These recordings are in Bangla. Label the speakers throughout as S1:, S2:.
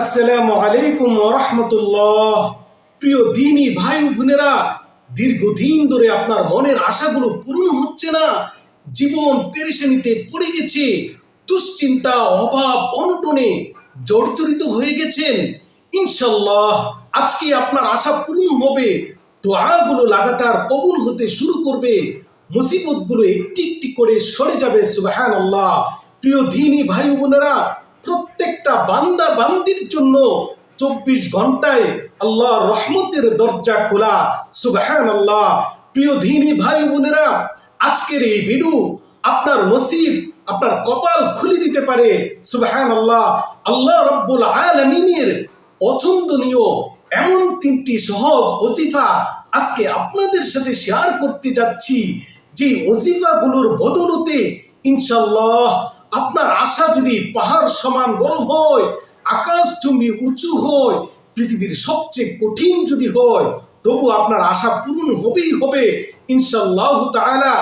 S1: আসসালামু আলাইকুম ওয়া রাহমাতুল্লাহ। প্রিয় দ্বীনি ভাই ও বোনেরা, দীর্ঘদিন ধরে আপনার মনের আশাগুলো পূরণ হচ্ছে না, জীবন পেরেশানিতে পড়ে গেছে, দুশ্চিন্তা, অভাব, অনটনে জর্জরিত হয়ে গেছেন। ইনশাআল্লাহ আজকে আপনার আশা পূরণ হবে, দোয়াগুলো লাগাতার কবুল হতে শুরু করবে, মুসিবতগুলো একটি একটি করে সরে যাবে। সুবহানাল্লাহ। প্রিয় দ্বীনি ভাই ও বোনেরা, প্রত্যেকটা বান্দা বান্দির জন্য 24 ঘন্টায় আল্লাহর রহমতের দরজা খোলা। সুবহানাল্লাহ। প্রিয় দ্বীনি ভাই বোনেরা, আজকের এই ভিডিও আপনার নসিব, আপনার কপাল খুলে দিতে পারে। সুবহানাল্লাহ। আল্লাহ রাব্বুল আলামিনের পছন্দনীয় এমন 3টি সহজ ওজিফা আজকে আপনাদের সাথে শেয়ার করতে যাচ্ছি, যে ওজিফাগুলোর বদৌলতে ইনশাআল্লাহ আপনার আশা যদি পাহাড় সমান বড় হয়, আকাশ জমি উঁচু হয়, পৃথিবীর সবচেয়ে কঠিন যদি হয়, তবু আপনার আশা পূরণ হবেই হবে ইনশাআল্লাহ তাআলা।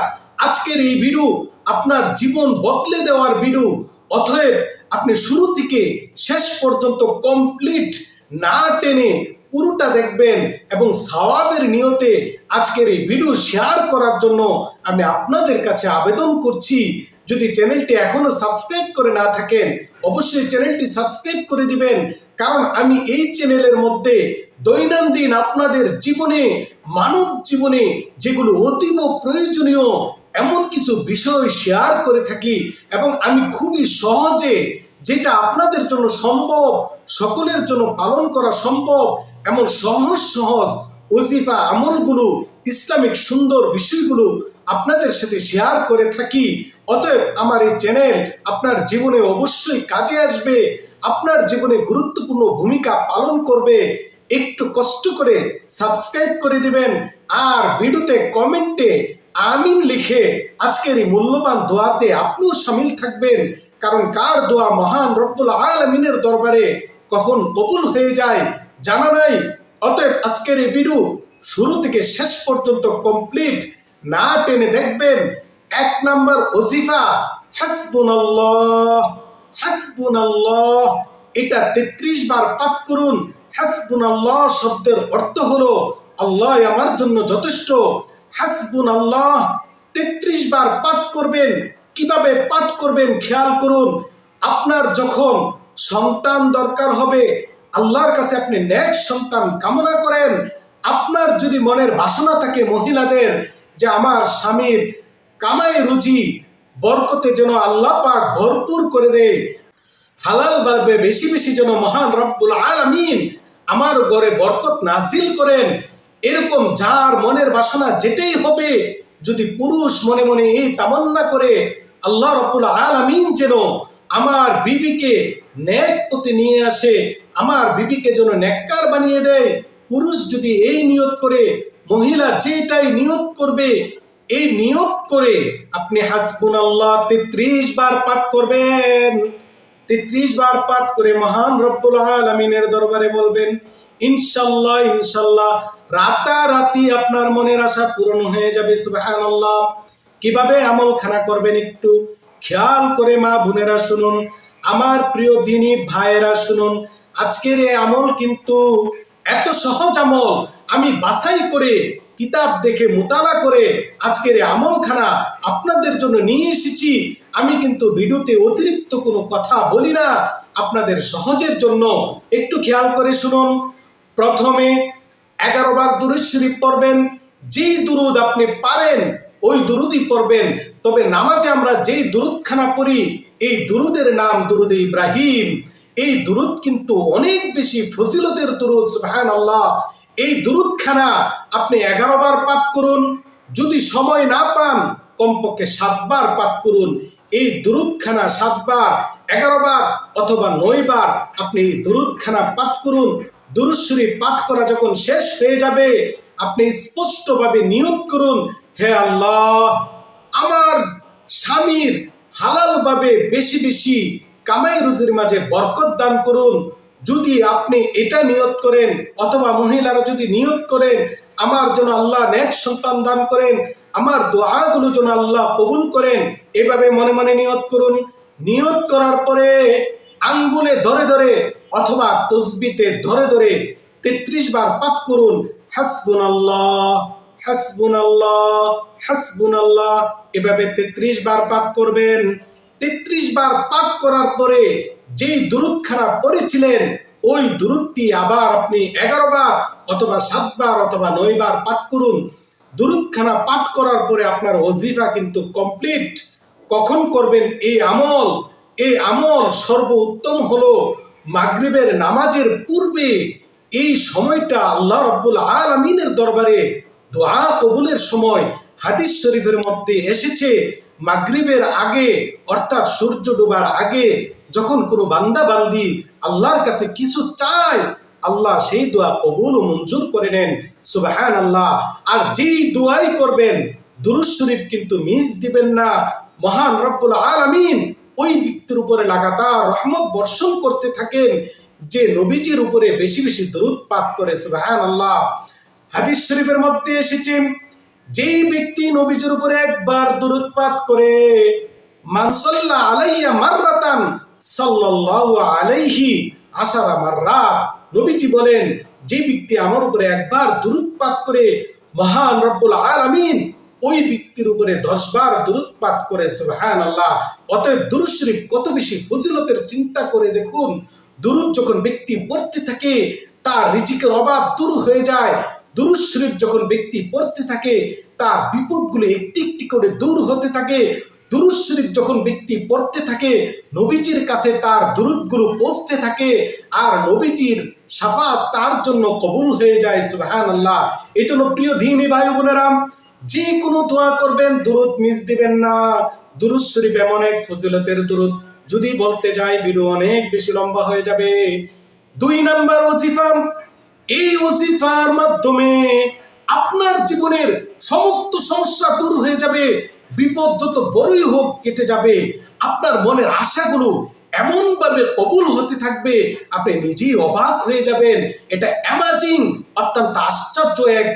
S1: আজকের এই ভিডিও আপনার জীবন বদলে দেওয়ার ভিডিও, অতএব আপনি শুরু থেকে শেষ পর্যন্ত কমপ্লিট না টেনে পুরোটা দেখবেন এবং সওয়াবের নিয়তে আজকের এই ভিডিও শেয়ার করার জন্য আমি আপনাদের কাছে আবেদন করছি। যদি চ্যানেলটি এখনো সাবস্ক্রাইব করে না থাকেন, অবশ্যই চ্যানেলটি সাবস্ক্রাইব করে দিবেন, কারণ আমি এই চ্যানেলের মধ্যে দৈনন্দিন আপনাদের জীবনে, মানব জীবনে যেগুলো অতীব প্রয়োজনীয় এমন কিছু বিষয় শেয়ার করে থাকি, এবং আমি খুবই সহজে, যেটা আপনাদের জন্য সম্ভব, সকলের জন্য পালন করা সম্ভব, এমন সহজ সহজ ওজিফা আমলগুলো, ইসলামিক সুন্দর বিষয়গুলো আপনাদের সাথে শেয়ার করে থাকি। অতএব আমার এই চ্যানেল আপনার জীবনে অবশ্যই কাজে আসবে, আপনার জীবনে গুরুত্বপূর্ণ ভূমিকা পালন করবে। একটু কষ্ট করে সাবস্ক্রাইব করে দিবেন, আর ভিডিওতে কমেন্টে আমিন লিখে আজকের এই মূল্যবান দোয়াতে আপনিও শামিল থাকবেন, কারণ কার দোয়া মহান রব্বুল আলামিনের দরবারে কখন কবুল হয়ে যায় জানা নাই। অতএব আজকের এই ভিডিও শুরু থেকে শেষ পর্যন্ত কমপ্লিট না টেনে দেখবেন। 1 নাম্বার ওজিফা হাসবুনাল্লাহ। হাসবুনাল্লাহ এটা 33 বার পাঠ করুন। হাসবুনাল্লাহ শব্দের অর্থ হলো আল্লাহ আমার জন্য যথেষ্ট। হাসবুনাল্লাহ 33 বার পাঠ করবেন। কিভাবে পাঠ করবেন খেয়াল করুন। আপনার যখন সন্তান দরকার হবে, আল্লাহর কাছে আপনি নেক সন্তান কামনা করেন, আপনার যদি মনের বাসনা থাকে মহিলাদের, যে আমার স্বামীর কামাই রুজি বরকতে যেন আল্লাহ পাক ভরপুর করে দেয়, হালাল ভাবে বেশি বেশি যেন মহান রব্বুল আলামিন আমার ঘরে বরকত নাজিল করেন, এরকম যার মনের বাসনা যেটাই হবে, যদি পুরুষ মনে মনে এই তামান্না করে আল্লাহ রব্বুল আলামিন যেন আমার বিবিকে নেক পথে নিয়ে আসে, আমার বিবিকে যেন নেককার বানিয়ে দেয়, পুরুষ যদি এই নিয়ত করে, মহিলা যেটাই নিয়ত করবে, এই নিয়ত করে আপনি হাসবুনাল্লাহ 33 বার পাঠ করবেন। 33 বার পাঠ করে মহান রব্বুল আলামিনের দরবারে বলবেন, ইনশাআল্লাহ ইনশাআল্লাহ রাতারাতি আপনার মনের আশা পূরণ হয়ে যাবে। সুবহানাল্লাহ। কিভাবে আমলখানা করবেন একটু খেয়াল করে মা বোনেরা শুনুন, আমার প্রিয় দ্বীনি ভাইয়েরা শুনুন। আজকের এই আমল কিন্তু এত সহজ আমল, আমি বাছাই করে কিতাব দেখে মোতালা করে আজকের এই আমলখানা আপনাদের জন্য নিয়ে এসেছি। আমি কিন্তু ভিডিওতে অতিরিক্ত কোনো কথা বলি না, আপনাদের সহজের জন্য। একটু খেয়াল করে শুনুন। প্রথমে 11 বার দুরূদ শরীফ পড়বেন। যেই দুরূদ আপনি পারেন ওই দুরূদই পড়বেন, তবে নামাজে আমরা যেই দুরূদখানা পড়ি, এই দুরূদের নাম দুরূদে ইব্রাহিম। এই দুরূদ কিন্তু অনেক বেশি ফজিলতের দুরূদ। সুবহানাল্লাহ। এই দুরূদখানা আপনি 11 বার পাঠ করুন। যদি সময় না পান কমপক্ষে 7 বার পাঠ করুন। এই দুরূদখানা 7 বার, 11 বার অথবা 9 বার আপনি এই দুরূদখানা পাঠ করুন। দুরূদ শরীফ পাঠ করা যখন শেষ হয়ে যাবে, আপনি স্পষ্টভাবে নিয়ত করুন, হে আল্লাহ আমার স্বামীর হালালভাবে বেশি বেশি কামাই রুজির মাঝে বরকত দান করুন। যদি আপনি এটা নিয়ত করেন, অথবা মহিলারা যদি নিয়ত করেন আমার জন্য আল্লাহ নেক সন্তান দান করেন, আমার দোয়াগুলো যেন আল্লাহ কবুল করেন, এভাবে মনে মনে নিয়ত করুন। নিয়ত করার পরে আঙ্গুলে ধরে ধরে অথবা তসবিতে ধরে ধরে 33 বার পাঠ করুন হাসবুনাল্লাহ হাসবুনাল্লাহ হাসবুনাল্লাহ। এভাবে 33 বার পাঠ করবেন। 33 বার পাঠ করার পরে যেই দুরূদখানা পড়েছিলেন ওই দুরূদটি আবার আপনি 11 বার অথবা 7 বার অথবা 9 বার পাঠ করুন। দুরূদখানা পাঠ করার পরে আপনার ওজিফা কিন্তু কমপ্লিট। কখন করবেন এই আমল? এই আমল সর্বোত্তম হলো মাগরিবের নামাজের পূর্বে। এই সময়টা আল্লাহ রাব্বুল আলামিনের দরবারে দোয়া কবুলের সময়। হাদিস শরীফের মধ্যে এসেছে মাগরিবের আগে অর্থাৎ সূর্য ডোবার আগে যখন কোনো বান্দা বান্দি আল্লাহর কাছে কিছু চায় আল্লাহ সেই দোয়া কবুল ও মঞ্জুর করে নেন। সুবহানাল্লাহ। আর যেই দোয়াই করবেন দুরূদ শরীফ কিন্তু মিস দিবেন না। মহান রব্বুল আলামিন ওই ব্যক্তির উপরে লাগাতার রহমত বর্ষণ করতে থাকেন যে নবীজির উপরে বেশি বেশি দরুদ পাঠ করে। সুবহানাল্লাহ। হাদিস শরীফের মধ্যে এসেছে যেই ব্যক্তি নবীজির উপরে একবার দরুদ পাঠ করে মান সাল্লা আলাইয়া মাররাতান সাল্লাল্লাহু আলাইহি আশারা মাররাত। নবীজি বলেন যে ব্যক্তি আমার উপরে একবার দরুদ পাঠ করে মহান রব্বুল আলামিন ওই ব্যক্তির উপরে 10 বার দরুদ পাঠ করে। সুবহানাল্লাহ। অতএব দরুদ শরীফ কত বেশি ফজিলতের চিন্তা করে দেখুন। দরুদ যখন ব্যক্তি পড়তে থাকে তার রিজিকের অভাব দূর হয়ে যায়। দরুদ শরীফ যখন ব্যক্তি পড়তে থাকে তার বিপদগুলো একটি একটি করে দূর হতে থাকে। দরুদ শরীফ যখন ব্যক্তি পড়তে থাকে নবীজির কাছে তার দরুদগুলো পৌঁছতে থাকে আর নবীজির শাফাত তার জন্য কবুল হয়ে যায়। সুবহানাল্লাহ। এজন্য প্রিয় দ্বীনী ভাই বোনেরা যে কোনো দোয়া করবেন দরুদ মিস দিবেন না। দরুদ শরীফ এমন এক ফজিলতের দরুদ, যদি বলতে যাই ভিডিও অনেক বেশি লম্বা হয়ে যাবে। 2 নাম্বার ওজিফা। এই ওজিফার মাধ্যমে আপনার জীবনের সমস্ত সমস্যা দূর হয়ে যাবে। বিপদ যত বড়ই হোক কেটে যাবে। আপনার মনের আশাগুলো এমন ভাবে কবুল হতে থাকবে আপনি নিজেই অবাক হয়ে যাবেন। এটা অ্যামাজিং, অত্যন্ত আশ্চর্য এক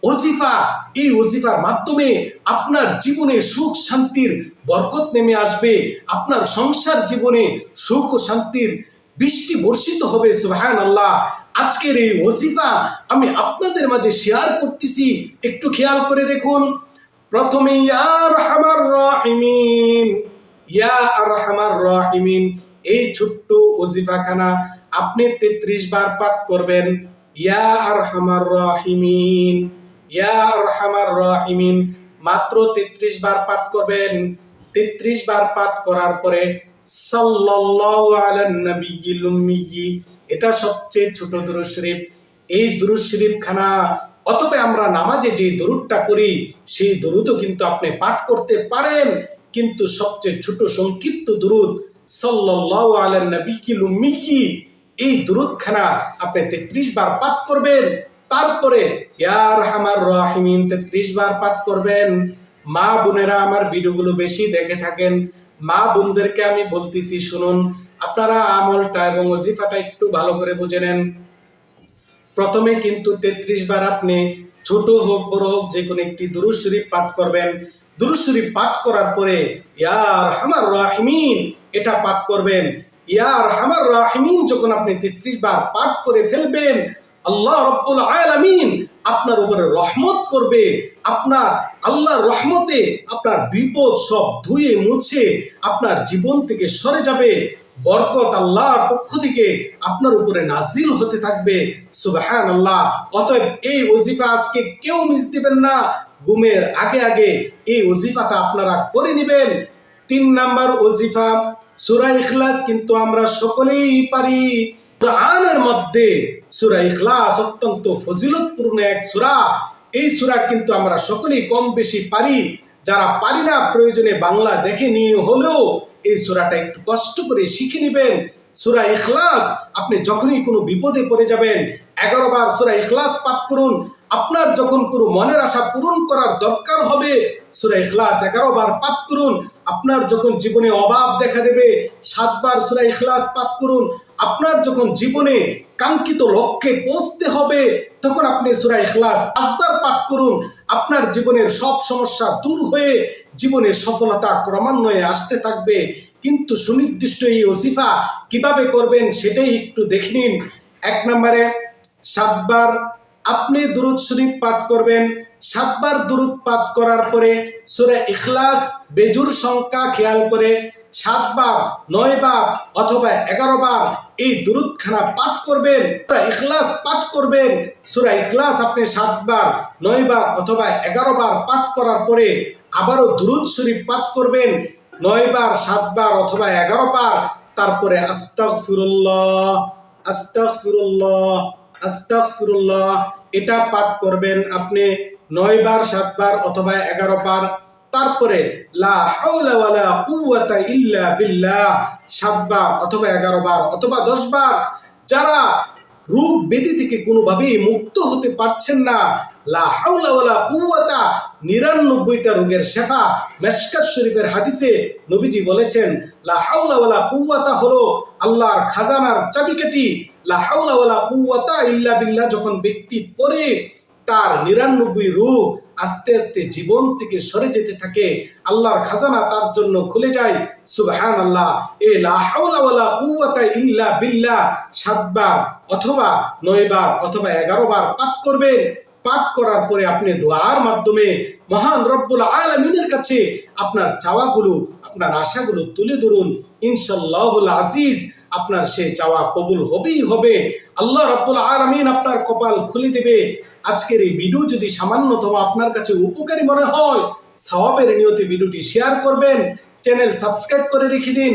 S1: ওজিফা। এই ওজিফার মাধ্যমে আপনার জীবনে সুখ শান্তির বরকত নেমে আসবে। আপনার সংসার জীবনে সুখ ও শান্তির বৃষ্টি বর্ষিত হবে। সুবহানাল্লাহ। আজকের এই ওজিফা আমি আপনাদের মাঝে শেয়ার করতেছি, একটু খেয়াল করে দেখুন। প্রথমে ইয়া আরহামার রাহিমিন, ইয়া আরহামার রাহিমিন এই ছোট্ট ওজিফাখানা আপনি 33 বার পাঠ করবেন। ইয়া আরহামার রাহিমিন, ইয়া আরহামার রাহিমিন মাত্র 33 বার পাঠ করবেন। 33 বার পাঠ করার পরে সাল্লাল্লাহু আলান নবিয়্যিল উম্মি, এটা সবচেয়ে ছোট দরুদ শরীফ। এই দরুদ শরীফ খানা অথবা আমরা নামাজে যে দরুদটা পড়ি সেই দরুদও কিন্তু আপনি পাঠ করতে পারেন, কিন্তু সবচেয়ে ছোট সংক্ষিপ্ত দরুদ সাল্লাল্লাহু আলান নবিয়্যিল উম্মি এই দরুদখানা আপনি 33 বার পাঠ করবেন। তারপরে ইয়া আরহামার রাহিমিন 33 বার পাঠ করবেন। মা বোনেরা আমার ভিডিওগুলো বেশি দেখে থাকেন, মা বোনদেরকে আমি বলতেছি শুনুন, আপনারা আমলটা এবং ওজিফাটা একটু ভালো করে বুঝে নেন। প্রথমে কিন্তু 33 বার আপনি ছোট হোক বড় হোক যে কোনো একটি দরুদ শরীফ পাঠ করবেন। দরুদ শরীফ পাঠ করার পরে ইয়া আরহামার রাহিমিন এটা পাঠ করবেন। ইয়া আরহামার রাহিমিন যখন আপনি 33 বার পাঠ করে ফেলবেন আল্লাহ রাব্বুল আলামিন আপনার উপরে রহমত করবে। আপনার আল্লাহর রহমতে আপনার বিপদ সব ধুয়ে মুছে আপনার জীবন থেকে সরে যাবে। বরকত আল্লাহর পক্ষ থেকে আপনার উপরে নাজিল হতে থাকবে। সুবহানাল্লাহ। অতএব এই ওজিফা আজকে কেউ মিস দিবেন না। ঘুমের আগে আগে এই ওজিফাটা আপনারা করে নেবেন। 3 নাম্বার ওজিফা সূরা ইখলাস কিন্তু আমরা সকলেই পারি। কোরআনের মধ্যে সূরা ইখলাস অত্যন্ত ফজিলতপূর্ণ এক সূরা। এই সূরা কিন্তু আমরা সকলেই কম বেশি পারি। যারা পারি না প্রয়োজনে বাংলা দেখে নিয়ে হলেও এই সূরাটা একটু কষ্ট করে শিখে নেবেন। সূরা ইখলাস আপনি যখনই কোনো বিপদে পড়ে যাবেন 11 বার সূরা ইখলাস পাঠ করুন। আপনার যখন কোনো মনের আশা পূরণ করার দরকার হবে সূরা ইখলাস 11 বার পাঠ করুন। আপনার যখন জীবনে অভাব দেখা দেবে 7 বার সূরা ইখলাস পাঠ করুন। আপনার যখন জীবনে কাঙ্ক্ষিত লক্ষ্যে পৌঁছতে হবে তখন আপনি সূরা ইখলাস 5 বার পাঠ করুন। আপনার জীবনের সব সমস্যা দূর হয়ে জীবনের সফলতা ক্রমান্বয়ে আসতে থাকবে। কিন্তু সুনির্দিষ্ট এই ওসিফা কিভাবে করবেন সেটাই একটু দেখে নিন। 1 নম্বরে 7 বার আপনি দুরূদ শরীফ পাঠ করবেন। 7 বার দুরূদ পাঠ করার পরে সূরা ইখলাস বেজুর সংখ্যা খেয়াল করে 7 বার 9 বার অথবা 11 বার এই দুরূদখানা পাঠ করবেন। সূরা ইখলাস পাঠ করবেন। সূরা ইখলাস আপনি 7 বার 9 বার অথবা 11 বার পাঠ করার পরে আবারও দুরূদ শরীফ পাঠ করবেন 9 বার 7 বার অথবা 11 বার। তারপরে আস্তাগফিরুল্লাহ আস্তাগফিরুল্লাহ আস্তাগফিরুল্লাহ এটা পাঠ করবেন আপনি 9 বার 7 বার অথবা 11 বার। তারপরে লা হাওলা ওয়ালা কুওয়াতা ইল্লা বিল্লাহ 7 বার অথবা 11 বার অথবা 10 বার। যারা রোগ ব্যাধি থেকে কোনোভাবেই মুক্ত হতে পারছেন না, লা হাওলা ওয়ালা কুওয়াতা 99টা রোগের শেফা। মিশকাত শরীফের হাদিসে নবীজি বলেছেন লা হাওলা ওয়ালা কুওয়াতা হলো আল্লাহর খাজানার চাবিকাঠি। লা হাওলা ওয়ালা কুওয়াতা ইল্লা বিল্লাহ যখন ব্যক্তি পড়ে তার 99 রোগ আস্তে আস্তে জীবন থেকে সরে যেতে থাকে, আল্লাহর খাজানা তার জন্য খুলে যায়। সুবহানাল্লাহ। এই লা হাওলা ওয়ালা কুওয়াতা ইল্লা বিল্লাহ 7 বার অথবা 9 বার অথবা 11 বার পাঠ করবেন। পাঠ করার পরে আপনি দোয়ার মাধ্যমে মহান রব্বুল আলামিনের কাছে আপনার চাওয়াগুলো আপনার আশাগুলো তুলে ধরুন। ইনশাআল্লাহুল আজিজ আপনার সেই চাওয়া কবুল হবেই হবে। আল্লাহ রব্বুল আলামিন আপনার কপাল খুলে দেবে। আজকের এই ভিডিও যদি সামান্যতম আপনার কাছে উপকারী মনে হয়, সওয়াবের নিয়তে ভিডিওটি শেয়ার করবেন, চ্যানেল সাবস্ক্রাইব করে রেখে দিন,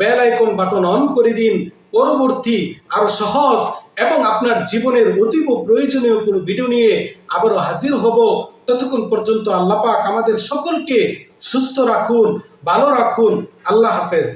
S1: বেল আইকন বাটন অন করে দিন। পরবর্তী আরো সহজ এবং আপনার জীবনের অতীব প্রয়োজনীয় কোনো ভিডিও নিয়ে আবারও হাজির হব। ততক্ষণ পর্যন্ত আল্লাহ পাক আমাদের সকলকে সুস্থ রাখুন, ভালো রাখুন। আল্লাহ হাফেজ।